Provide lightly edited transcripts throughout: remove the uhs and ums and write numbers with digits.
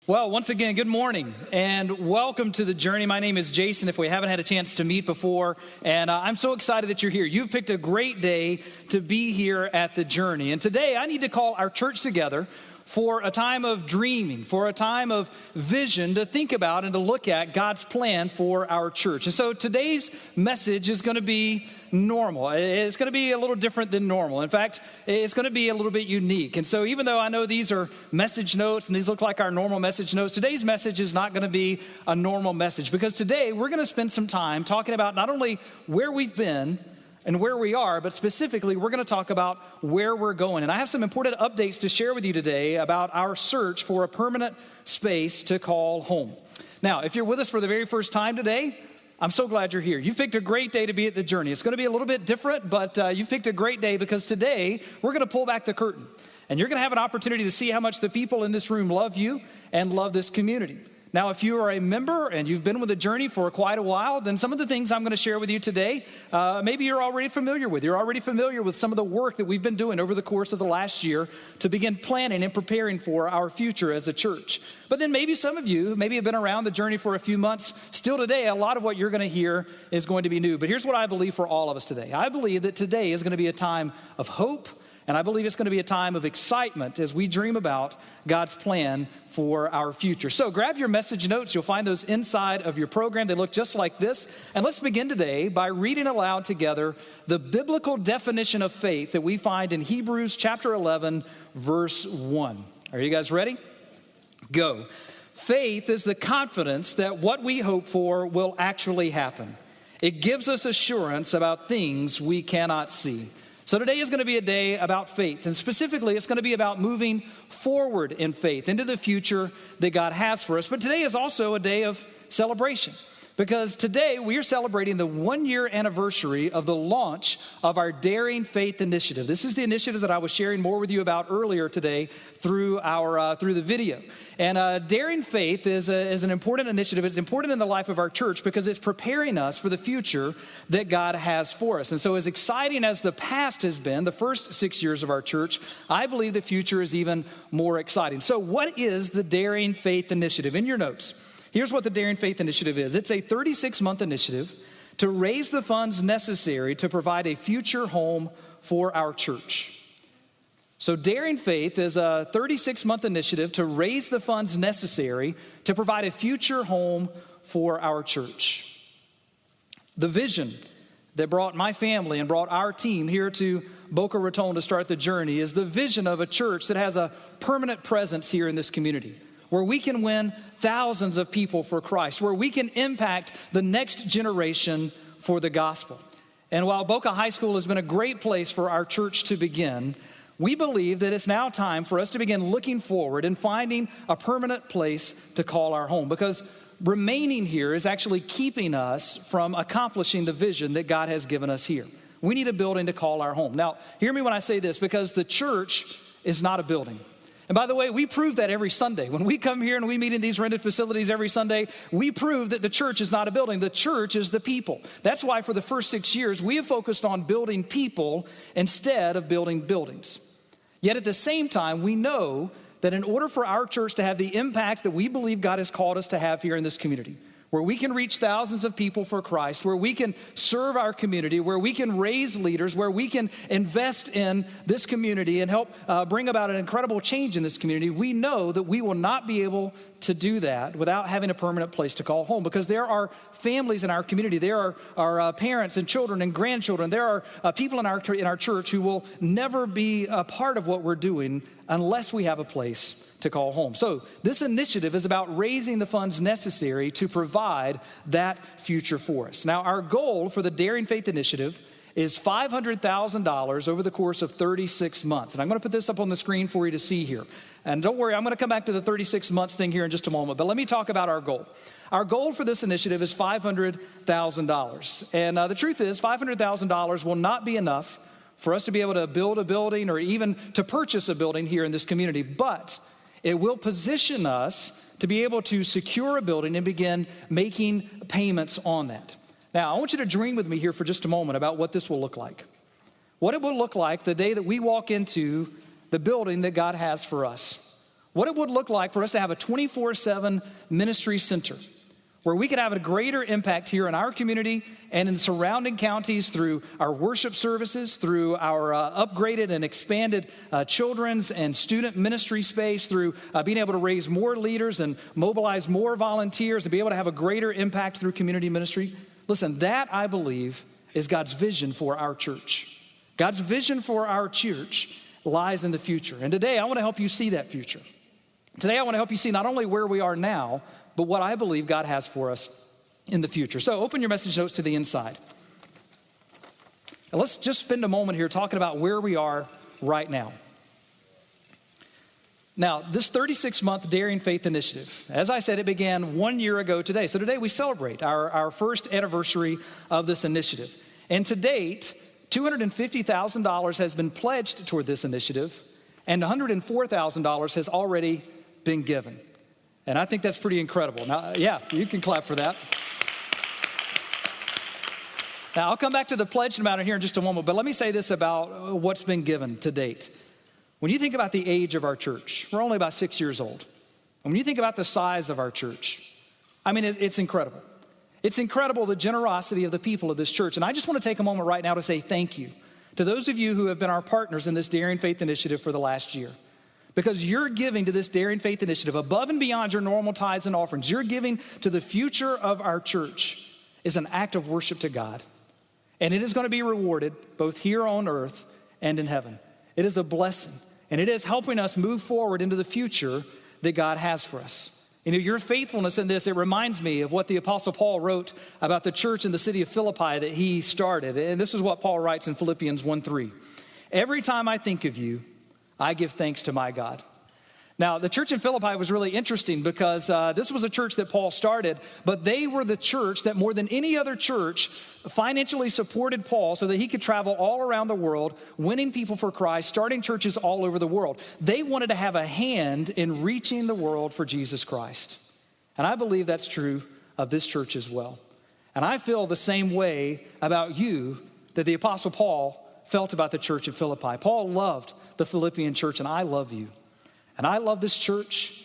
Well, once again, good morning and welcome to the journey. My name is Jason, if we haven't had a chance to meet before, and I'm so excited that you're here. You've picked a great day to be here at the journey. And today I need to call our church together for a time of dreaming, for a time of vision to think about and to look at God's plan for our church. And so today's message is going to be normal. It's going to be a little different than normal. In fact, it's going to be a little bit unique. And so even though I know these are message notes and these look like our normal message notes, today's message is not going to be a normal message, because today we're going to spend some time talking about not only where we've been and where we are, but specifically we're going to talk about where we're going. And I have some important updates to share with you today about our search for a permanent space to call home. Now, if you're with us for the very first time today, I'm so glad you're here. You picked a great day to be at the journey. It's going to be a little bit different, but you picked a great day because today we're going to pull back the curtain. And you're going to have an opportunity to see how much the people in this room love you and love this community. Now, if you are a member and you've been with the journey for quite a while, then some of the things I'm going to share with you today, maybe you're already familiar with. You're already familiar with some of the work that we've been doing over the course of the last year to begin planning and preparing for our future as a church. But then maybe some of you maybe have been around the journey for a few months. Still today, a lot of what you're going to hear is going to be new. But here's what I believe for all of us today. I believe that today is going to be a time of hope, and I believe it's going to be a time of excitement as we dream about God's plan for our future. So grab your message notes. You'll find those inside of your program. They look just like this. And let's begin today by reading aloud together the biblical definition of faith that we find in Hebrews chapter 11, verse 1. Are you guys ready? Go. Faith is the confidence that what we hope for will actually happen. It gives us assurance about things we cannot see. So today is going to be a day about faith, and specifically it's going to be about moving forward in faith into the future that God has for us. But today is also a day of celebration, because today we are celebrating the 1-year anniversary of the launch of our Daring Faith initiative. This is the initiative that I was sharing more with you about earlier today through the video. And Daring Faith is an important initiative. It's important in the life of our church because it's preparing us for the future that God has for us. And so as exciting as the past has been, the first 6 years of our church, I believe the future is even more exciting. So what is the Daring Faith initiative? In your notes, here's what the Daring Faith initiative is. It's a 36-month initiative to raise the funds necessary to provide a future home for our church. So Daring Faith is a 36-month initiative to raise the funds necessary to provide a future home for our church. The vision that brought my family and brought our team here to Boca, Raton to start the journey is the vision of a church that has a permanent presence here in this community, where we can win thousands of people for Christ, where we can impact the next generation for the gospel. And while Boca High School has been a great place for our church to begin, we believe that it's now time for us to begin looking forward and finding a permanent place to call our home, because remaining here is actually keeping us from accomplishing the vision that God has given us here. We need a building to call our home. Now, hear me when I say this, because the church is not a building. And by the way, we prove that every Sunday. When we come here and we meet in these rented facilities every Sunday, we prove that the church is not a building. The church is the people. That's why for the first 6 years, we have focused on building people instead of building buildings. Yet at the same time, we know that in order for our church to have the impact that we believe God has called us to have here in this community, where we can reach thousands of people for Christ, where we can serve our community, where we can raise leaders, where we can invest in this community and help bring about an incredible change in this community, we know that we will not be able to do that without having a permanent place to call home, because there are families in our community. There are parents and children and grandchildren. There are people in our church who will never be a part of what we're doing unless we have a place to call home. So this initiative is about raising the funds necessary to provide that future for us. Now, our goal for the Daring Faith initiative is $500,000 over the course of 36 months. And I'm going to put this up on the screen for you to see here. And don't worry, I'm going to come back to the 36 months thing here in just a moment. But let me talk about our goal. Our goal for this initiative is $500,000. And the truth is, $500,000 will not be enough for us to be able to build a building or even to purchase a building here in this community. But it will position us to be able to secure a building and begin making payments on that. Now, I want you to dream with me here for just a moment about what this will look like. What it will look like the day that we walk into the building that God has for us. what it would look like for us to have a 24/7 ministry center where we could have a greater impact here in our community and in the surrounding counties through our worship services, through our upgraded and expanded children's and student ministry space, through being able to raise more leaders and mobilize more volunteers and be able to have a greater impact through community ministry. Listen, that, I believe, is God's vision for our church. God's vision for our church lies in the future. And today, I want to help you see that future. Today, I want to help you see not only where we are now, but what I believe God has for us in the future. So open your message notes to the inside. And let's just spend a moment here talking about where we are right now. Now, this 36-month Daring Faith Initiative, as I said, it began 1 year ago today. So today we celebrate our first anniversary of this initiative. And to date, $250,000 has been pledged toward this initiative, and $104,000 has already been given. And I think that's pretty incredible. Now, yeah, you can clap for that. Now, I'll come back to the pledge amount here in just a moment, but let me say this about what's been given to date. When you think about the age of our church, we're only about 6 years old. And when you think about the size of our church, I mean, it's incredible. It's incredible the generosity of the people of this church. And I just want to take a moment right now to say thank you to those of you who have been our partners in this Daring Faith Initiative for the last year. Because you're giving to this Daring Faith Initiative above and beyond your normal tithes and offerings. You're giving to the future of our church is an act of worship to God. And it is going to be rewarded both here on earth and in heaven. It is a blessing. And it is helping us move forward into the future that God has for us. You know, your faithfulness in this, it reminds me of what the Apostle Paul wrote about the church in the city of Philippi that he started. And this is what Paul writes in Philippians 1:3. Every time I think of you, I give thanks to my God. Now, the church in Philippi was really interesting because this was a church that Paul started, but they were the church that more than any other church financially supported Paul so that he could travel all around the world, winning people for Christ, starting churches all over the world. They wanted to have a hand in reaching the world for Jesus Christ. And I believe that's true of this church as well. And I feel the same way about you that the Apostle Paul felt about the church at Philippi. Paul loved the Philippian church, and I love you. And I love this church,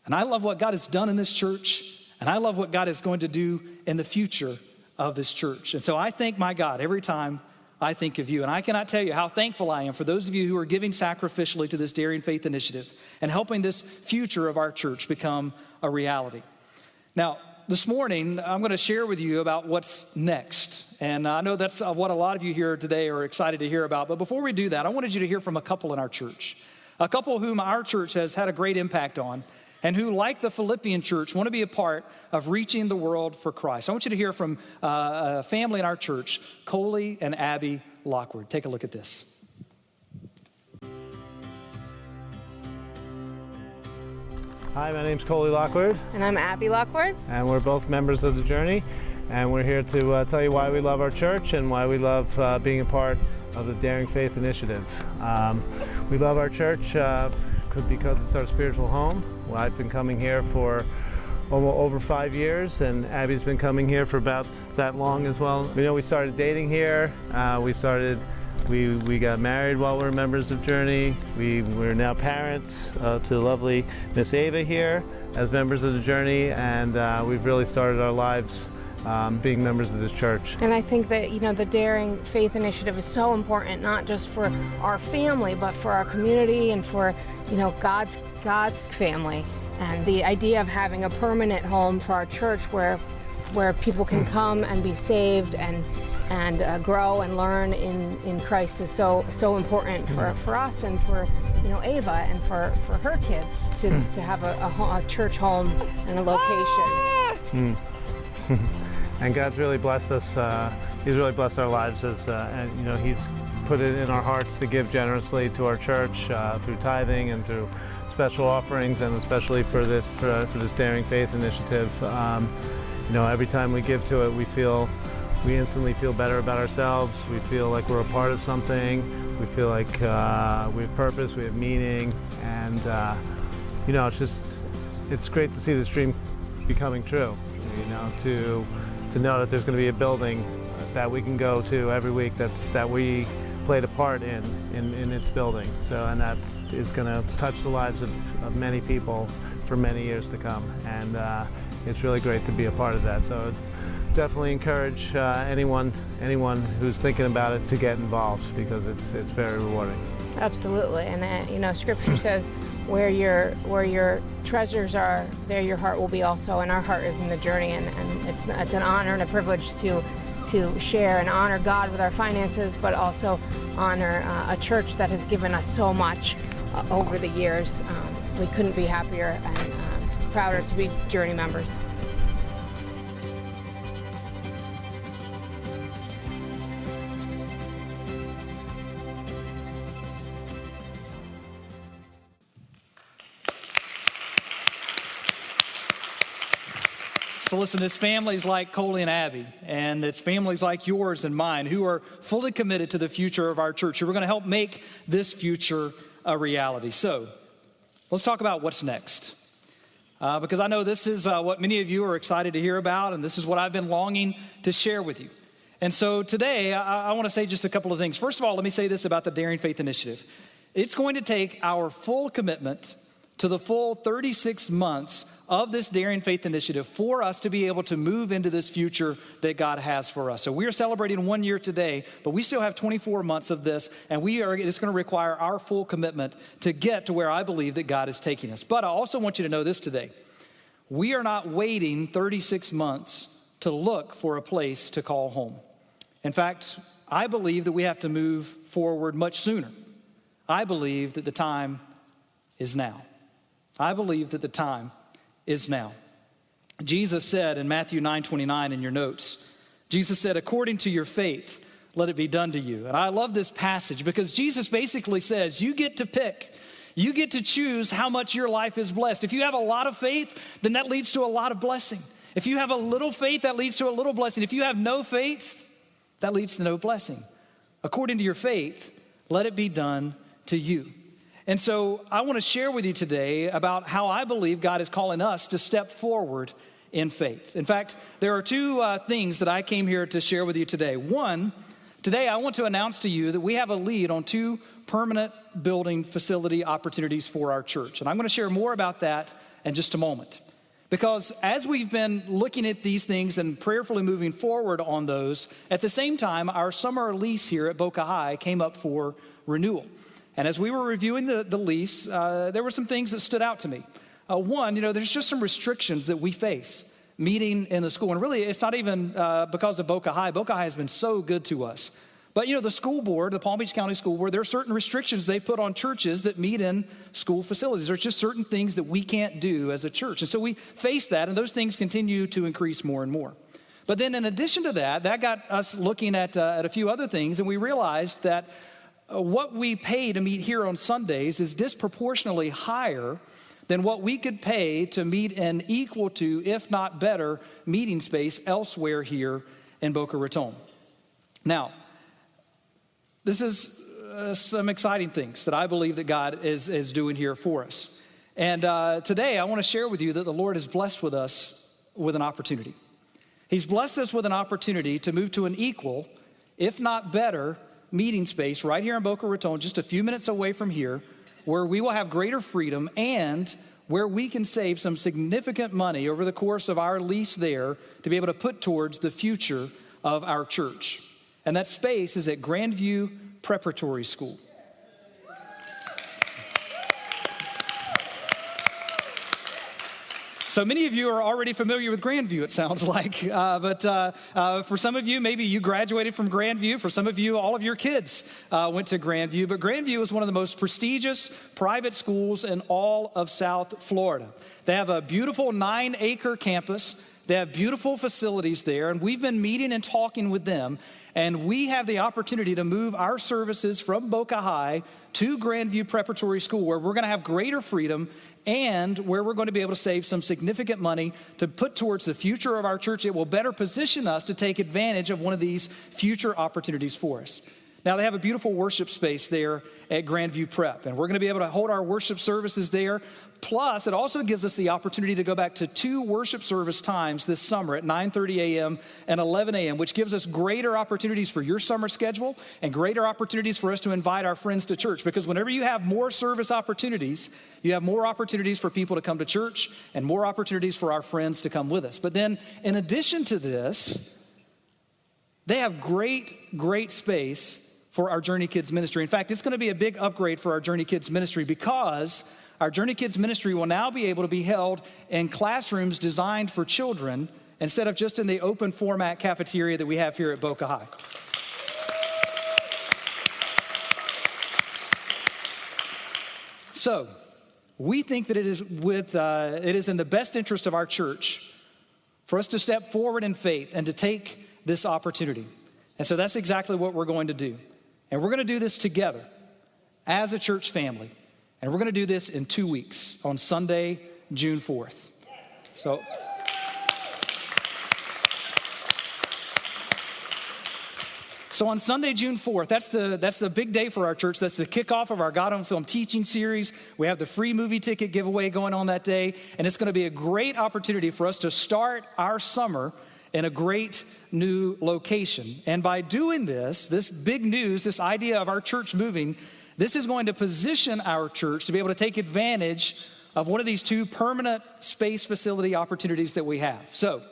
and I love what God has done in this church, and I love what God is going to do in the future of this church. And so I thank my God every time I think of you. And I cannot tell you how thankful I am for those of you who are giving sacrificially to this Daring Faith Initiative and helping this future of our church become a reality. Now, this morning, I'm going to share with you about what's next. And I know that's what a lot of you here today are excited to hear about. But before we do that, I wanted you to hear from a couple in our church. A couple whom our church has had a great impact on and who, like the Philippian church, want to be a part of reaching the world for Christ. I want you to hear from a family in our church, Coley and Abby Lockwood. Take a look at this. Hi, my name's Coley Lockwood. And I'm Abby Lockwood. And we're both members of the Journey. And we're here to tell you why we love our church and why we love being a part of the Daring Faith Initiative. We love our church because it's our spiritual home. Well, I've been coming here for over 5 years, and Abby's been coming here for about that long as well. You know, we started dating here. We got married while we were members of Journey. We're now parents to lovely Miss Ava here as members of the Journey, and we've really started our lives being members of this church. And I think that, you know, the Daring Faith Initiative is so important, not just for our family, but for our community and for, you know, God's family. And the idea of having a permanent home for our church where people can come and be saved and grow and learn in Christ is so important for us and for, you know, Ava and for her kids to have a church home and a location. And God's really blessed us. He's really blessed our lives and you know, He's put it in our hearts to give generously to our church through tithing and through special offerings, and especially for this Daring Faith Initiative. You know, every time we give to it, we instantly feel better about ourselves. We feel like we're a part of something. We feel like we have purpose, we have meaning, and you know, it's great to see this dream becoming true. You know, to know that there's going to be a building that we can go to every week that we played a part in its building. So, and is going to touch the lives of many people for many years to come. And it's really great to be a part of that. So definitely encourage anyone who's thinking about it to get involved, because it's very rewarding. Absolutely, and Scripture says, where your treasures are, there your heart will be also, and our heart is in the journey, and it's an honor and a privilege to share and honor God with our finances, but also honor a church that has given us so much over the years. We couldn't be happier and prouder to be Journey members. So listen, it's families like Coley and Abby, and it's families like yours and mine who are fully committed to the future of our church, who are going to help make this future a reality. So let's talk about what's next. Because I know this is what many of you are excited to hear about, and this is what I've been longing to share with you. And so today, I want to say just a couple of things. First of all, let me say this about the Daring Faith Initiative. It's going to take our full commitment to the full 36 months of this Daring Faith Initiative for us to be able to move into this future that God has for us. So we are celebrating 1 year today, but we still have 24 months of this, and it's going to require our full commitment to get to where I believe that God is taking us. But I also want you to know this today. We are not waiting 36 months to look for a place to call home. In fact, I believe that we have to move forward much sooner. I believe that the time is now. I believe that the time is now. Jesus said in Matthew 9:29 in your notes, Jesus said, according to your faith, let it be done to you. And I love this passage because Jesus basically says, you get to pick. You get to choose how much your life is blessed. If you have a lot of faith, then that leads to a lot of blessing. If you have a little faith, that leads to a little blessing. If you have no faith, that leads to no blessing. According to your faith, let it be done to you. And so I want to share with you today about how I believe God is calling us to step forward in faith. In fact, there are two things that I came here to share with you today. One, today I want to announce to you that we have a lead on 2 permanent building facility opportunities for our church. And I'm going to share more about that in just a moment. Because as we've been looking at these things and prayerfully moving forward on those, at the same time, our summer lease here at Boca High came up for renewal. And as we were reviewing the lease, there were some things that stood out to me. One, there's just some restrictions that we face meeting in the school. And really, it's not even because of Boca High. Boca High has been so good to us. But, the school board, the Palm Beach County School Board, there are certain restrictions they put on churches that meet in school facilities. There's just certain things that we can't do as a church. And so we face that, and those things continue to increase more and more. But then in addition to that got us looking at a few other things, and we realized that what we pay to meet here on Sundays is disproportionately higher than what we could pay to meet in equal to, if not better, meeting space elsewhere here in Boca Raton. Now, this is some exciting things that I believe that God is doing here for us. And today I want to share with you that the Lord has blessed us with an opportunity. He's blessed us with an opportunity to move to an equal, if not better, meeting space right here in Boca Raton, just a few minutes away from here, where we will have greater freedom and where we can save some significant money over the course of our lease there to be able to put towards the future of our church. And that space is at Grandview Preparatory School. So many of you are already familiar with Grandview, it sounds like. But for some of you, maybe you graduated from Grandview. For some of you, all of your kids went to Grandview. But Grandview is one of the most prestigious private schools in all of South Florida. They have a beautiful 9-acre campus. They have beautiful facilities there. And we've been meeting and talking with them. And we have the opportunity to move our services from Boca High to Grandview Preparatory School, where we're going to have greater freedom and where we're going to be able to save some significant money to put towards the future of our church. It will better position us to take advantage of one of these future opportunities for us. Now, they have a beautiful worship space there at Grandview Prep, and we're going to be able to hold our worship services there. Plus, it also gives us the opportunity to go back to 2 worship service times this summer at 9:30 a.m. and 11 a.m., which gives us greater opportunities for your summer schedule and greater opportunities for us to invite our friends to church. Because whenever you have more service opportunities, you have more opportunities for people to come to church and more opportunities for our friends to come with us. But then, in addition to this, they have great space for our Journey Kids ministry. In fact, it's going to be a big upgrade for our Journey Kids ministry because our Journey Kids ministry will now be able to be held in classrooms designed for children instead of just in the open format cafeteria that we have here at Boca High. So, we think that it is in the best interest of our church for us to step forward in faith and to take this opportunity. And so that's exactly what we're going to do. And we're going to do this together as a church family. And we're going to do this in 2 weeks on Sunday, June 4th. So on Sunday, June 4th, that's the big day for our church. That's the kickoff of our God on Film teaching series. We have the free movie ticket giveaway going on that day. And it's going to be a great opportunity for us to start our summer in a great new location. And by doing this big news, this idea of our church moving, this is going to position our church to be able to take advantage of one of these 2 permanent space facility opportunities that we have. So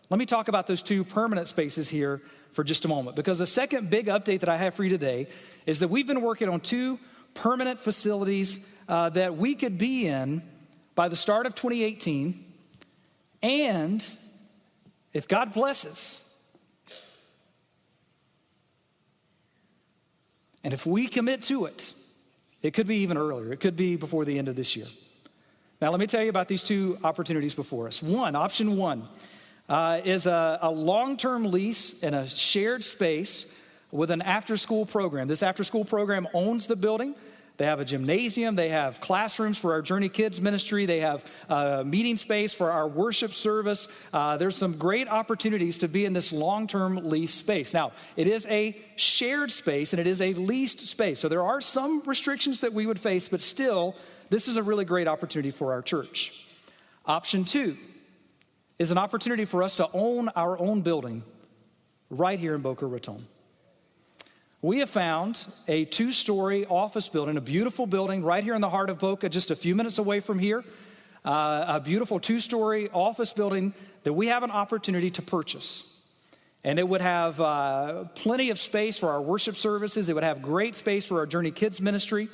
let me talk about those 2 permanent spaces here for just a moment, because the second big update that I have for you today is that we've been working on 2 permanent facilities that we could be in by the start of 2018, and if God blesses, and if we commit to it, it could be even earlier. It could be before the end of this year. Now, let me tell you about these 2 opportunities before us. Option one is a long-term lease in a shared space with an after-school program. This after-school program owns the building. They have a gymnasium. They have classrooms for our Journey Kids ministry. They have meeting space for our worship service. There's some great opportunities to be in this long-term lease space. Now, it is a shared space and it is a leased space. So there are some restrictions that we would face, but still, this is a really great opportunity for our church. Option 2 is an opportunity for us to own our own building right here in Boca Raton. We have found a 2-story office building, a beautiful building right here in the heart of Boca, just a few minutes away from here. A beautiful 2-story office building that we have an opportunity to purchase. And it would have plenty of space for our worship services. It would have great space for our Journey Kids ministry.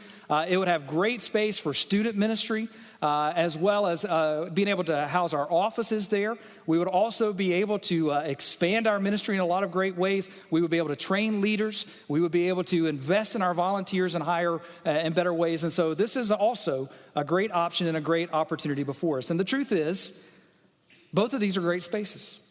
It would have great space for student ministry, as well as being able to house our offices there. We would also be able to expand our ministry in a lot of great ways. We would be able to train leaders. We would be able to invest in our volunteers and hire in better ways. And so this is also a great option and a great opportunity before us. And the truth is, both of these are great spaces.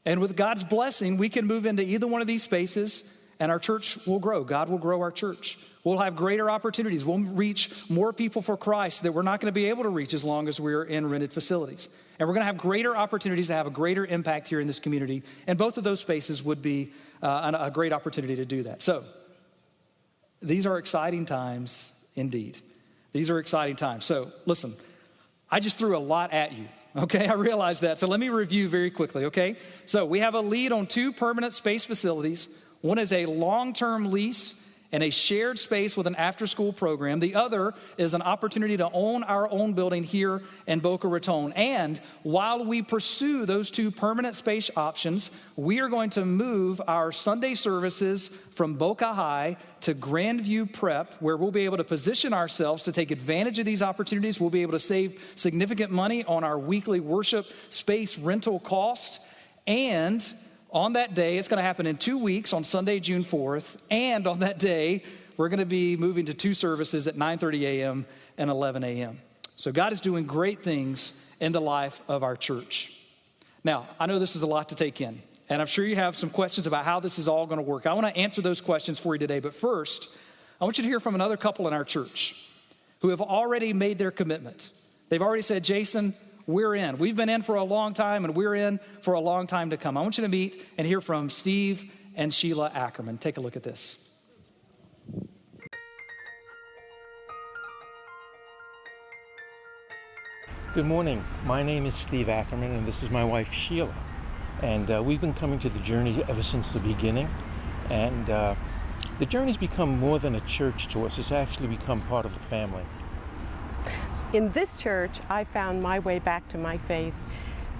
And with God's blessing, we can move into either one of these spaces and our church will grow. God will grow our church. We'll have greater opportunities. We'll reach more people for Christ that we're not going to be able to reach as long as we're in rented facilities. And we're going to have greater opportunities to have a greater impact here in this community. And both of those spaces would be a great opportunity to do that. So these are exciting times indeed. These are exciting times. So listen, I just threw a lot at you. Okay, I realize that. So let me review very quickly, okay? So we have a lead on 2 permanent space facilities. One is a long-term lease and a shared space with an after-school program. The other is an opportunity to own our own building here in Boca Raton. And while we pursue those 2 permanent space options, we are going to move our Sunday services from Boca High to Grandview Prep, where we'll be able to position ourselves to take advantage of these opportunities. We'll be able to save significant money on our weekly worship space rental cost. And on that day, it's going to happen in 2 weeks on Sunday, June 4th. And on that day, we're going to be moving to 2 services at 9:30 a.m. and 11 a.m. So God is doing great things in the life of our church. Now, I know this is a lot to take in, and I'm sure you have some questions about how this is all going to work. I want to answer those questions for you today. But first, I want you to hear from another couple in our church who have already made their commitment. They've already said, Jason, we're in. We've been in for a long time, and we're in for a long time to come. I want you to meet and hear from Steve and Sheila Ackerman. Take a look at this. Good morning. My name is Steve Ackerman, and this is my wife, Sheila. And we've been coming to the Journey ever since the beginning. And the Journey's become more than a church to us. It's actually become part of the family. In this church, I found my way back to my faith.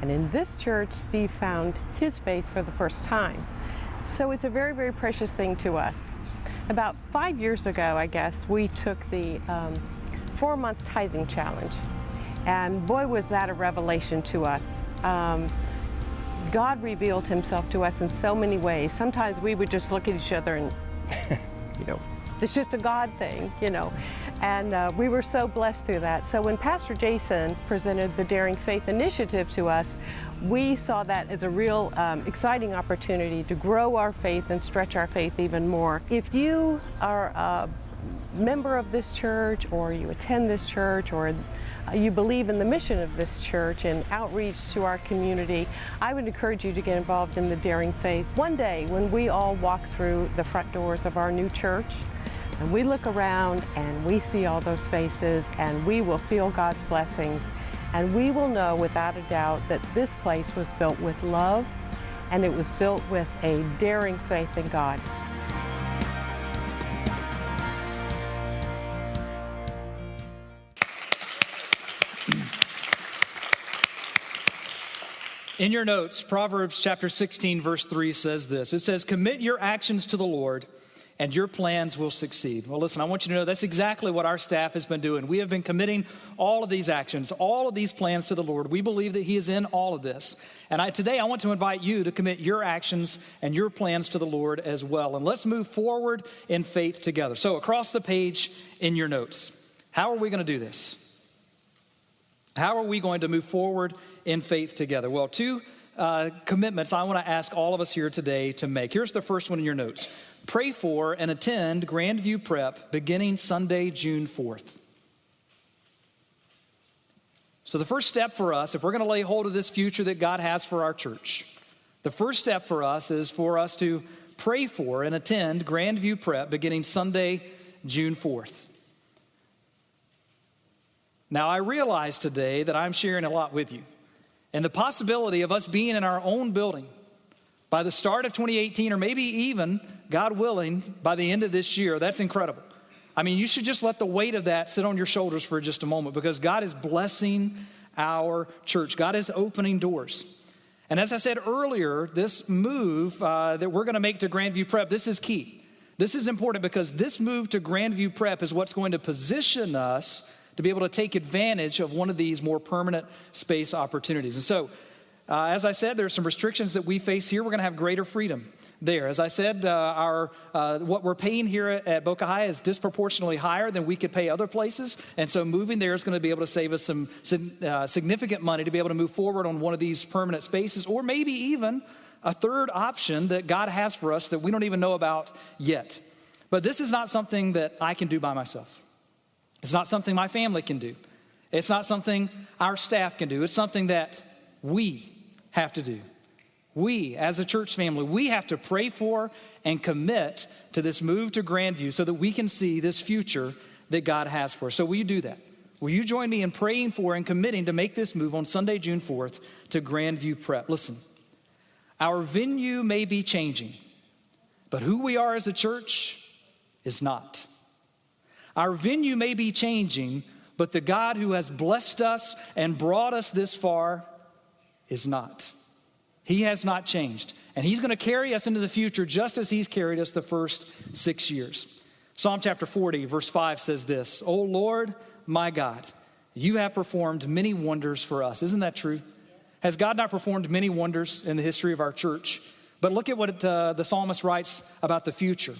And in this church, Steve found his faith for the first time. So it's a very, very precious thing to us. About 5 years ago, I guess, we took the 4-month tithing challenge. And boy, was that a revelation to us. God revealed himself to us in so many ways. Sometimes we would just look at each other and, it's just a God thing, And we were so blessed through that. So when Pastor Jason presented the Daring Faith Initiative to us, we saw that as a real exciting opportunity to grow our faith and stretch our faith even more. If you are a member of this church, or you attend this church, or you believe in the mission of this church and outreach to our community, I would encourage you to get involved in the Daring Faith. One day when we all walk through the front doors of our new church, and we look around and we see all those faces, and we will feel God's blessings, and we will know without a doubt that this place was built with love, and it was built with a daring faith in God. In your notes, Proverbs chapter 16, verse 3 says this. It says, "Commit your actions to the Lord, and your plans will succeed." Well, listen, I want you to know that's exactly what our staff has been doing. We have been committing all of these actions, all of these plans to the Lord. We believe that he is in all of this. And today I want to invite you to commit your actions and your plans to the Lord as well. And let's move forward in faith together. So across the page in your notes, how are we going to do this? How are we going to move forward in faith together? Well, two commitments I want to ask all of us here today to make. Here's the first one in your notes. Pray for and attend Grandview Prep beginning Sunday, June 4th. So the first step for us, if we're going to lay hold of this future that God has for our church, the first step for us is for us to pray for and attend Grandview Prep beginning Sunday, June 4th. Now, I realize today that I'm sharing a lot with you, and the possibility of us being in our own building by the start of 2018, or maybe even, God willing, by the end of this year, that's incredible. I mean, you should just let the weight of that sit on your shoulders for just a moment, because God is blessing our church. God is opening doors. And as I said earlier, this move that we're going to make to Grandview Prep, this is key. This is important because this move to Grandview Prep is what's going to position us to be able to take advantage of one of these more permanent space opportunities. And so, as I said, there are some restrictions that we face here. We're going to have greater freedom there. As I said, what we're paying here at Boca High is disproportionately higher than we could pay other places. And so moving there is going to be able to save us some significant money to be able to move forward on one of these permanent spaces, or maybe even a third option that God has for us that we don't even know about yet. But this is not something that I can do by myself. It's not something my family can do. It's not something our staff can do. It's something that we have to do. We, as a church family, we have to pray for and commit to this move to Grandview so that we can see this future that God has for us. So will you do that? Will you join me in praying for and committing to make this move on Sunday, June 4th to Grandview Prep? Listen, our venue may be changing, but who we are as a church is not. Our venue may be changing, but the God who has blessed us and brought us this far is not. He has not changed. And he's going to carry us into the future just as he's carried us the first 6 years. Psalm chapter 40, verse 5 says this, "O Lord, my God, you have performed many wonders for us." Isn't that true? Has God not performed many wonders in the history of our church? But look at what the psalmist writes about the future.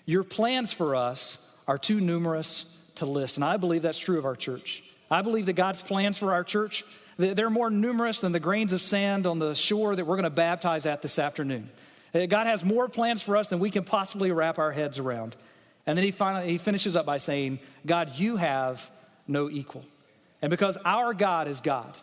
Your plans for us are too numerous to list. And I believe that's true of our church. I believe that God's plans for our church, they're more numerous than the grains of sand on the shore that we're going to baptize at this afternoon. God has more plans for us than we can possibly wrap our heads around. And then he finishes up by saying, God, you have no equal. And because our God is God,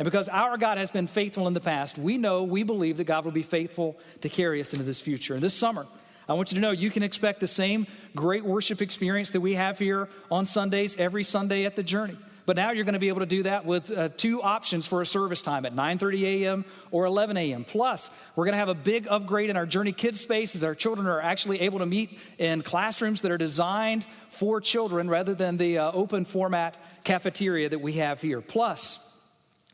and because our God has been faithful in the past, we believe that God will be faithful to carry us into this future. And this summer, I want you to know you can expect the same great worship experience that we have here on Sundays, every Sunday at the Journey. but now you're going to be able to do that with 2 options for a service time at 9:30 a.m. or 11 a.m. Plus, we're going to have a big upgrade in our Journey Kids space as our children are actually able to meet in classrooms that are designed for children rather than the open format cafeteria that we have here. Plus,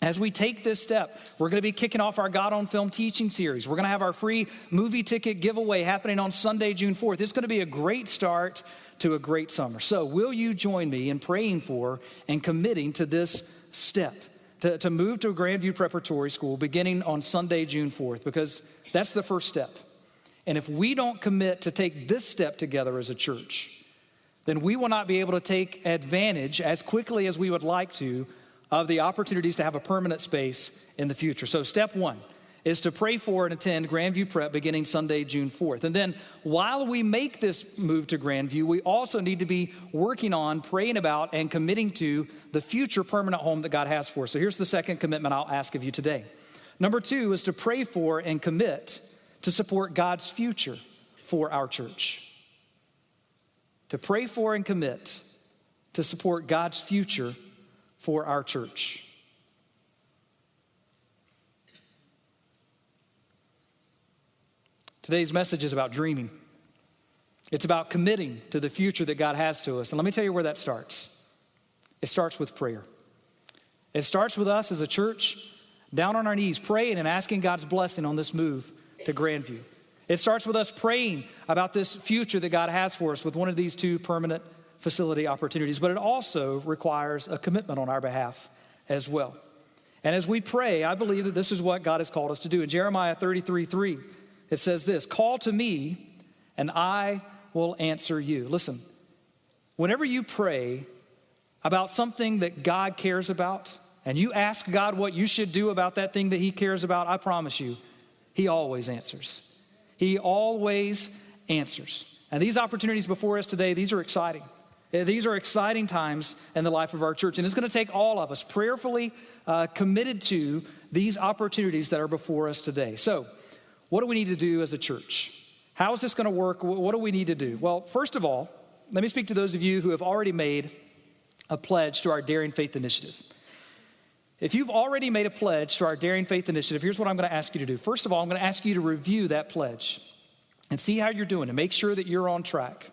as we take this step, we're going to be kicking off our God on Film teaching series. We're going to have our free movie ticket giveaway happening on Sunday, June 4th. It's going to be a great start to a great summer. So will you join me in praying for and committing to this step, to move to a Grandview Preparatory School beginning on Sunday, June 4th, because that's the first step. And if we don't commit to take this step together as a church, then we will not be able to take advantage as quickly as we would like to of the opportunities to have a permanent space in the future. So step 1 is to pray for and attend Grandview Prep beginning Sunday, June 4th. And then while we make this move to Grandview, we also need to be working on, praying about, and committing to the future permanent home that God has for us. So here's the second commitment I'll ask of you today. Number 2 is to pray for and commit to support God's future for our church. To pray for and commit to support God's future for our church. Today's message is about dreaming. It's about committing to the future that God has to us. And let me tell you where that starts. It starts with prayer. It starts with us as a church down on our knees, praying and asking God's blessing on this move to Grandview. It starts with us praying about this future that God has for us with one of these 2 permanent facility opportunities, but it also requires a commitment on our behalf as well. And as we pray, I believe that this is what God has called us to do. In Jeremiah 33:3, it says this, "Call to me and I will answer you." Listen, whenever you pray about something that God cares about and you ask God what you should do about that thing that he cares about, I promise you, he always answers. He always answers. And these opportunities before us today, these are exciting. These are exciting times in the life of our church. And it's going to take all of us prayerfully committed to these opportunities that are before us today. So what do we need to do as a church? How is this going to work? What do we need to do? Well, first of all, let me speak to those of you who have already made a pledge to our Daring Faith Initiative. If you've already made a pledge to our Daring Faith Initiative, here's what I'm going to ask you to do. First of all, I'm going to ask you to review that pledge and see how you're doing and make sure that you're on track.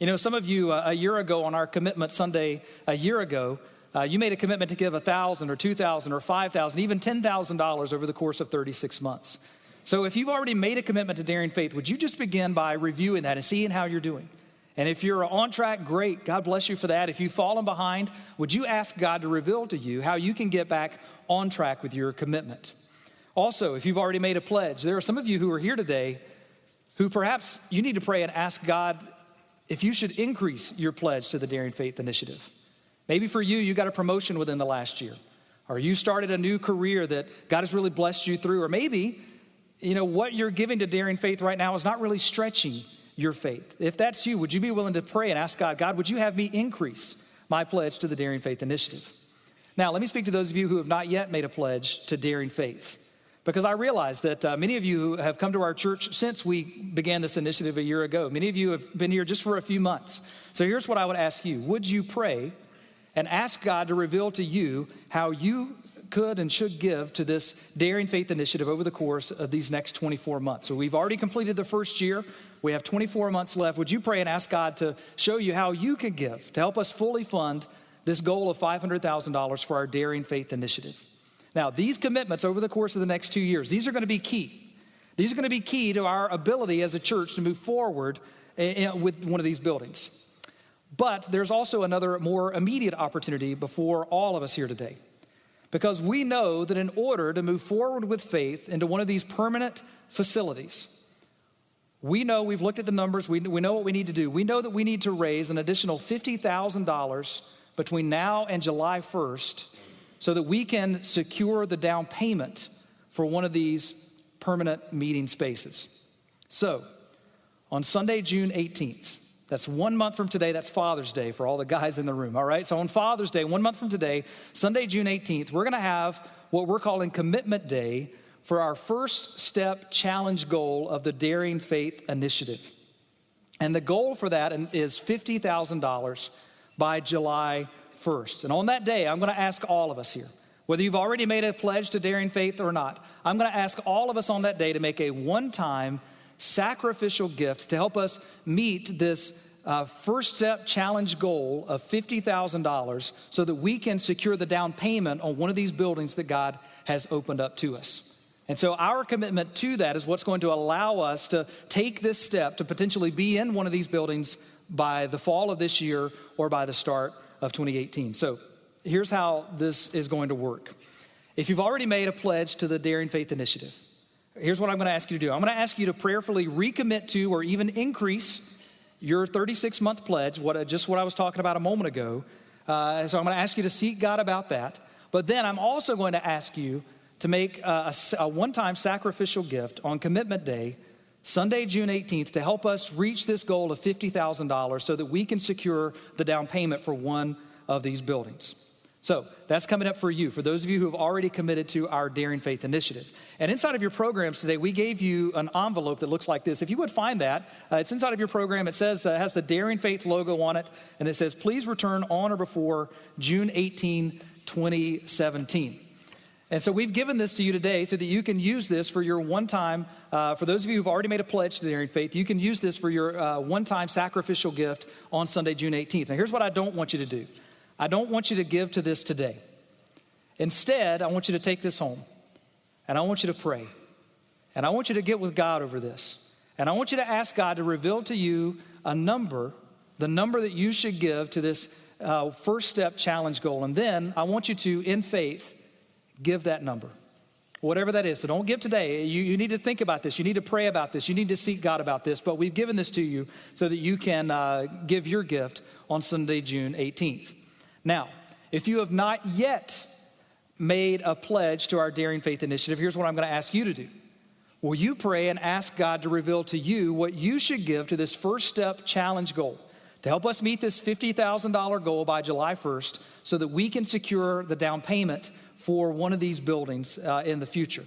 You know, some of you a year ago on our commitment Sunday, you made a commitment to give $1,000 or $2,000 or $5,000, even $10,000 over the course of 36 months. So if you've already made a commitment to Daring Faith, would you just begin by reviewing that and seeing how you're doing? And if you're on track, great. God bless you for that. If you've fallen behind, would you ask God to reveal to you how you can get back on track with your commitment? Also, if you've already made a pledge, there are some of you who are here today who perhaps you need to pray and ask God if you should increase your pledge to the Daring Faith Initiative. Maybe for you, you got a promotion within the last year, or you started a new career that God has really blessed you through, or maybe, you know, what you're giving to Daring Faith right now is not really stretching your faith. If that's you, would you be willing to pray and ask God, God, would you have me increase my pledge to the Daring Faith Initiative? Now, let me speak to those of you who have not yet made a pledge to Daring Faith, because I realize that many of you who have come to our church since we began this initiative a year ago, many of you have been here just for a few months. So here's what I would ask you. Would you pray and ask God to reveal to you how you could and should give to this Daring Faith Initiative over the course of these next 24 months? So we've already completed the first year. We have 24 months left. Would you pray and ask God to show you how you could give to help us fully fund this goal of $500,000 for our Daring Faith Initiative? Now, these commitments over the course of the next 2 years, these are going to be key. These are going to be key to our ability as a church to move forward with one of these buildings. But there's also another more immediate opportunity before all of us here today. Because we know that in order to move forward with faith into one of these permanent facilities, we know, we've looked at the numbers, we know what we need to do. We know that we need to raise an additional $50,000 between now and July 1st so that we can secure the down payment for one of these permanent meeting spaces. So, on Sunday, June 18th, that's 1 month from today, that's Father's Day for all the guys in the room, all right? So on Father's Day, 1 month from today, Sunday, June 18th, we're gonna have what we're calling Commitment Day for our first step challenge goal of the Daring Faith Initiative. And the goal for that is $50,000 by July 1st. And on that day, I'm going to ask all of us here, whether you've already made a pledge to Daring Faith or not, I'm going to ask all of us on that day to make a one-time sacrificial gift to help us meet this first step challenge goal of $50,000 so that we can secure the down payment on one of these buildings that God has opened up to us. And so our commitment to that is what's going to allow us to take this step to potentially be in one of these buildings by the fall of this year or by the start of 2018. So here's how this is going to work. If you've already made a pledge to the Daring Faith Initiative, here's what I'm going to ask you to do. I'm going to ask you to prayerfully recommit to or even increase your 36-month pledge, what I was talking about a moment ago. So I'm going to ask you to seek God about that. But then I'm also going to ask you to make a one-time sacrificial gift on Commitment Day, Sunday, June 18th, to help us reach this goal of $50,000 so that we can secure the down payment for one of these buildings. So that's coming up for you, for those of you who have already committed to our Daring Faith Initiative. And inside of your programs today, we gave you an envelope that looks like this. If you would find that, it's inside of your program. It says, has the Daring Faith logo on it, and it says, please return on or before June 18, 2017. And so we've given this to you today so that you can use this for your one-time, for those of you who've already made a pledge to Daring Faith, you can use this for your one-time sacrificial gift on Sunday, June 18th. Now here's what I don't want you to do. I don't want you to give to this today. Instead, I want you to take this home, and I want you to pray, and I want you to get with God over this, and I want you to ask God to reveal to you a number, the number that you should give to this first step challenge goal, and then I want you to, in faith, give that number, whatever that is. So don't give today. You need to think about this. You need to pray about this. You need to seek God about this, but we've given this to you so that you can give your gift on Sunday, June 18th. Now, if you have not yet made a pledge to our Daring Faith Initiative, here's what I'm going to ask you to do. Will you pray and ask God to reveal to you what you should give to this first step challenge goal to help us meet this $50,000 goal by July 1st so that we can secure the down payment for one of these buildings in the future.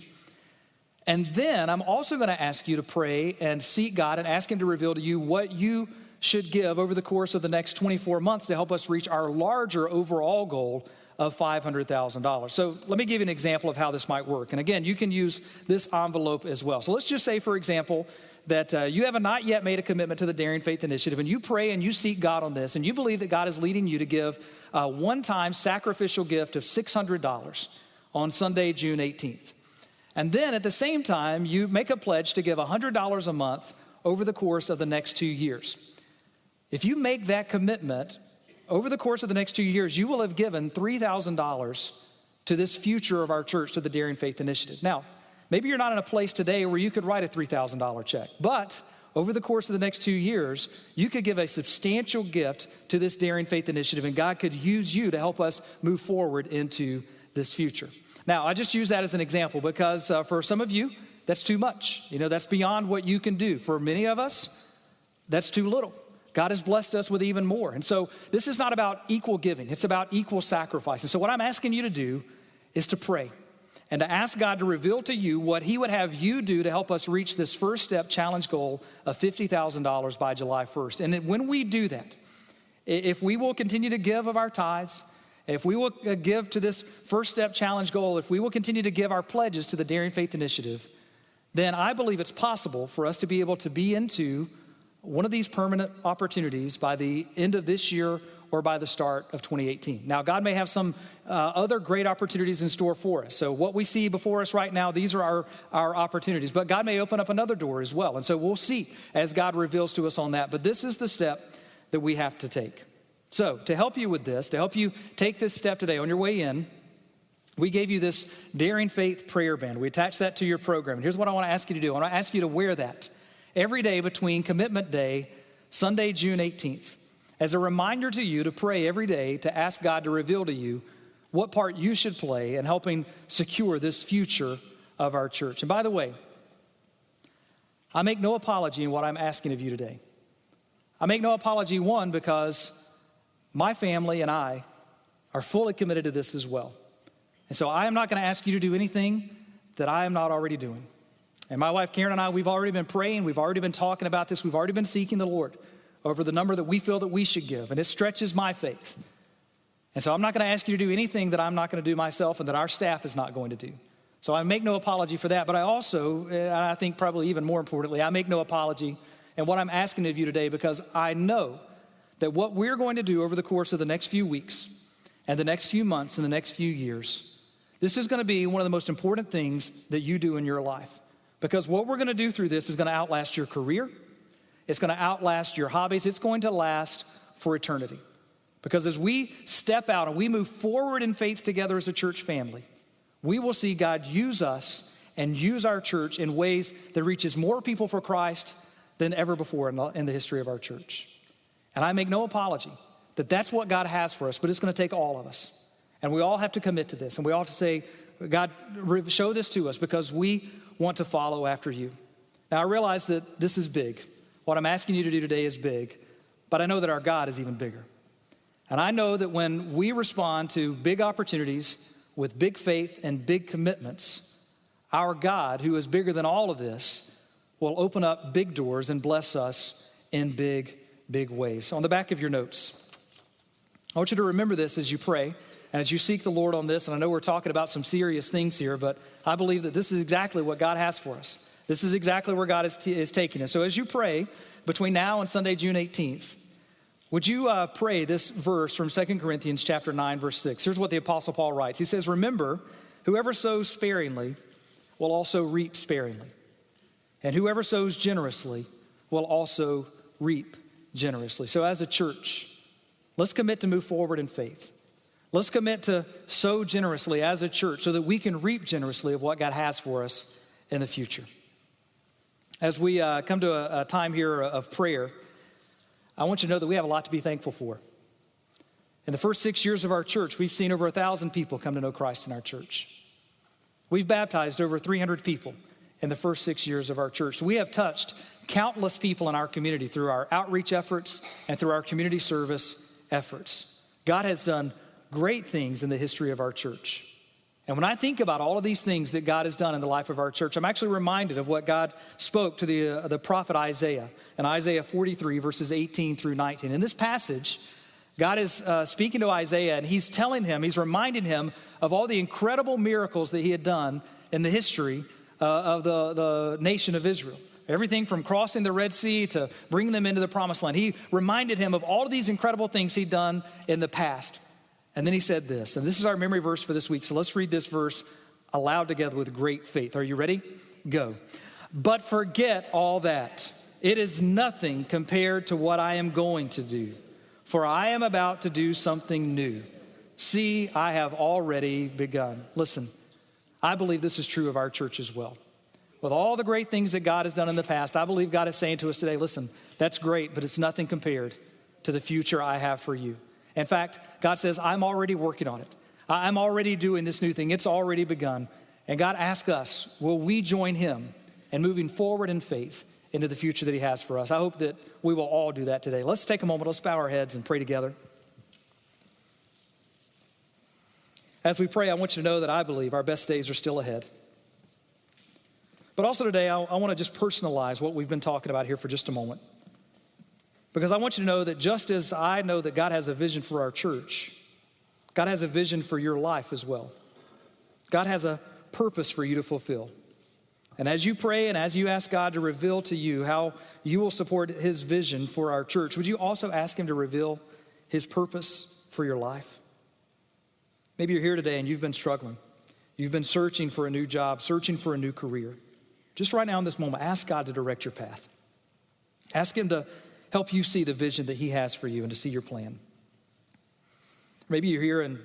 And then I'm also going to ask you to pray and seek God and ask Him to reveal to you what you should give over the course of the next 24 months to help us reach our larger overall goal of $500,000. So let me give you an example of how this might work. And again, you can use this envelope as well. So let's just say, for example, that you have not yet made a commitment to the Daring Faith Initiative, and you pray and you seek God on this, and you believe that God is leading you to give a one-time sacrificial gift of $600 on Sunday, June 18th. And then at the same time, you make a pledge to give $100 a month over the course of the next 2 years. If you make that commitment over the course of the next 2 years, you will have given $3,000 to this future of our church, to the Daring Faith Initiative. Now, maybe you're not in a place today where you could write a $3,000 check, but over the course of the next 2 years, you could give a substantial gift to this Daring Faith Initiative, and God could use you to help us move forward into this future. Now, I just use that as an example because for some of you, that's too much. You know, that's beyond what you can do. For many of us, that's too little. God has blessed us with even more. And so this is not about equal giving. It's about equal sacrifice. And so what I'm asking you to do is to pray and to ask God to reveal to you what He would have you do to help us reach this first step challenge goal of $50,000 by July 1st. And when we do that, if we will continue to give of our tithes, if we will give to this first step challenge goal, if we will continue to give our pledges to the Daring Faith Initiative, then I believe it's possible for us to be able to be into one of these permanent opportunities by the end of this year or by the start of 2018. Now, God may have some other great opportunities in store for us. So what we see before us right now, these are our opportunities. But God may open up another door as well. And so we'll see as God reveals to us on that. But this is the step that we have to take. So to help you with this, to help you take this step today on your way in, we gave you this Daring Faith prayer band. We attached that to your program. And here's what I want to ask you to do. I want to ask you to wear that every day between Commitment Day, Sunday, June 18th, as a reminder to you to pray every day to ask God to reveal to you what part you should play in helping secure this future of our church. And by the way, I make no apology in what I'm asking of you today. I make no apology, one, because my family and I are fully committed to this as well. And so I am not going to ask you to do anything that I am not already doing. And my wife Karen and I, we've already been praying, we've already been talking about this, we've already been seeking the Lord over the number that we feel that we should give. And it stretches my faith. And so I'm not going to ask you to do anything that I'm not going to do myself and that our staff is not going to do. So I make no apology for that, but I also, and I think probably even more importantly, I make no apology in what I'm asking of you today, because I know that what we're going to do over the course of the next few weeks and the next few months and the next few years, this is going to be one of the most important things that you do in your life. Because what we're going to do through this is going to outlast your career. It's going to outlast your hobbies. It's going to last for eternity. Because as we step out and we move forward in faith together as a church family, we will see God use us and use our church in ways that reaches more people for Christ than ever before in the history of our church. And I make no apology that that's what God has for us, but it's going to take all of us. And we all have to commit to this. And we all have to say, God, show this to us because we want to follow after you. Now, I realize that this is big. What I'm asking you to do today is big, but I know that our God is even bigger. And I know that when we respond to big opportunities with big faith and big commitments, our God, who is bigger than all of this, will open up big doors and bless us in big, big ways. So on the back of your notes, I want you to remember this as you pray and as you seek the Lord on this. And I know we're talking about some serious things here, but I believe that this is exactly what God has for us. This is exactly where God is taking us. So as you pray between now and Sunday, June 18th, would you pray this verse from 2 Corinthians chapter 9, verse 6? Here's what the Apostle Paul writes. He says, remember, whoever sows sparingly will also reap sparingly. And whoever sows generously will also reap generously. So as a church, let's commit to move forward in faith. Let's commit to sow generously as a church so that we can reap generously of what God has for us in the future. As we come to a time here of prayer, I want you to know that we have a lot to be thankful for. In the first 6 years of our church, we've seen over 1,000 people come to know Christ in our church. We've baptized over 300 people in the first 6 years of our church. We have touched countless people in our community through our outreach efforts and through our community service efforts. God has done great things in the history of our church. And when I think about all of these things that God has done in the life of our church, I'm actually reminded of what God spoke to the prophet Isaiah in Isaiah 43, verses 18 through 19. In this passage, God is speaking to Isaiah, and he's reminding him of all the incredible miracles that he had done in the history of the nation of Israel. Everything from crossing the Red Sea to bringing them into the Promised Land. He reminded him of all of these incredible things he'd done in the past. And then he said this, and this is our memory verse for this week. So let's read this verse aloud together with great faith. Are you ready? Go. But forget all that. It is nothing compared to what I am going to do. For I am about to do something new. See, I have already begun. Listen, I believe this is true of our church as well. With all the great things that God has done in the past, I believe God is saying to us today, listen, that's great, but it's nothing compared to the future I have for you. In fact, God says, I'm already working on it. I'm already doing this new thing. It's already begun. And God asks us, will we join him in moving forward in faith into the future that he has for us? I hope that we will all do that today. Let's take a moment. Let's bow our heads and pray together. As we pray, I want you to know that I believe our best days are still ahead. But also today, I want to just personalize what we've been talking about here for just a moment. Because I want you to know that just as I know that God has a vision for our church, God has a vision for your life as well. God has a purpose for you to fulfill. And as you pray and as you ask God to reveal to you how you will support his vision for our church, would you also ask him to reveal his purpose for your life? Maybe you're here today and you've been struggling. You've been searching for a new job, searching for a new career. Just right now in this moment, ask God to direct your path. Ask him to help you see the vision that he has for you and to see your plan. Maybe you're here and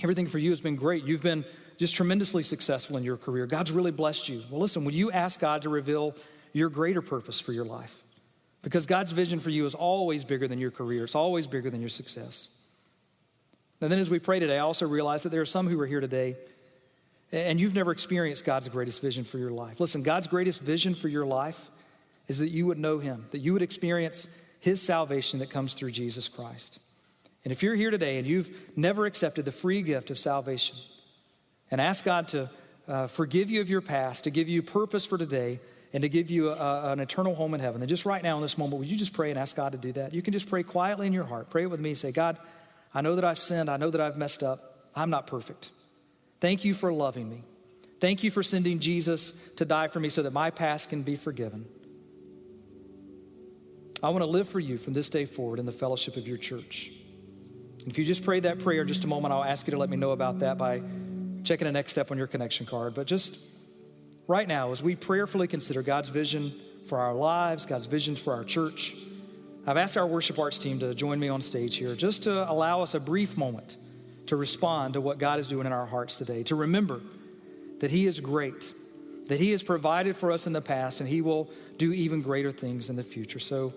everything for you has been great. You've been just tremendously successful in your career. God's really blessed you. Well, listen, will you ask God to reveal your greater purpose for your life? Because God's vision for you is always bigger than your career. It's always bigger than your success. And then as we pray today, I also realize that there are some who are here today and you've never experienced God's greatest vision for your life. Listen, God's greatest vision for your life is that you would know him, that you would experience his salvation that comes through Jesus Christ. And if you're here today and you've never accepted the free gift of salvation and ask God to forgive you of your past, to give you purpose for today, and to give you an eternal home in heaven, then just right now in this moment, would you just pray and ask God to do that? You can just pray quietly in your heart. Pray it with me. Say, God, I know that I've sinned. I know that I've messed up. I'm not perfect. Thank you for loving me. Thank you for sending Jesus to die for me so that my past can be forgiven. I want to live for you from this day forward in the fellowship of your church. And if you just prayed that prayer in just a moment, I'll ask you to let me know about that by checking the next step on your connection card. But just right now, as we prayerfully consider God's vision for our lives, God's vision for our church, I've asked our worship arts team to join me on stage here just to allow us a brief moment to respond to what God is doing in our hearts today, to remember that He is great, that He has provided for us in the past, and He will do even greater things in the future. So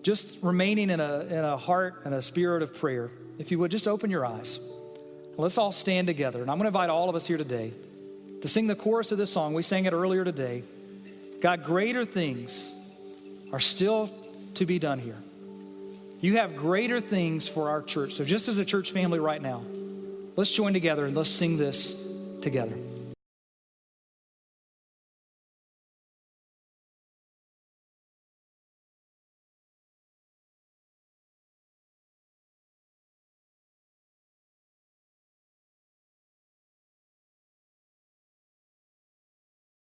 just remaining in a heart and a spirit of prayer, if you would, just open your eyes. Let's all stand together. And I'm going to invite all of us here today to sing the chorus of this song. We sang it earlier today. God, greater things are still to be done here. You have greater things for our church. So just as a church family right now, let's join together and let's sing this together.